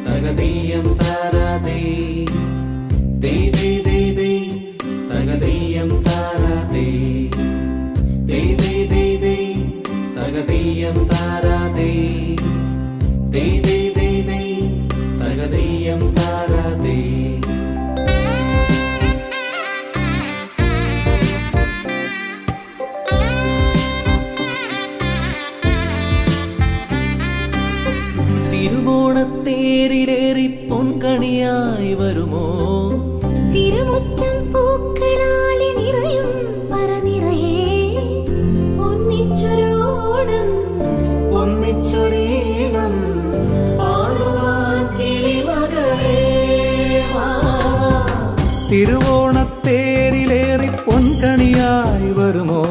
തകതീയം താരാതേ തകതീയം താരാതേ തകതീയം താരാതേ തകതീയം താരാതേ. തിരുവോണത്തേരിലേറി പൊൻകണിയായി വരുമോ? തിരുമുറ്റം പൂക്കളാലെ നിറയും പറനിറയെ ഒന്നിച്ചൊരോണം ഒന്നിച്ചൊരീണം പാടുവാൻ കിളിമകളേ വാ. തിരുവോണത്തേരിലേറി പൊൻകണിയായി വരുമോ?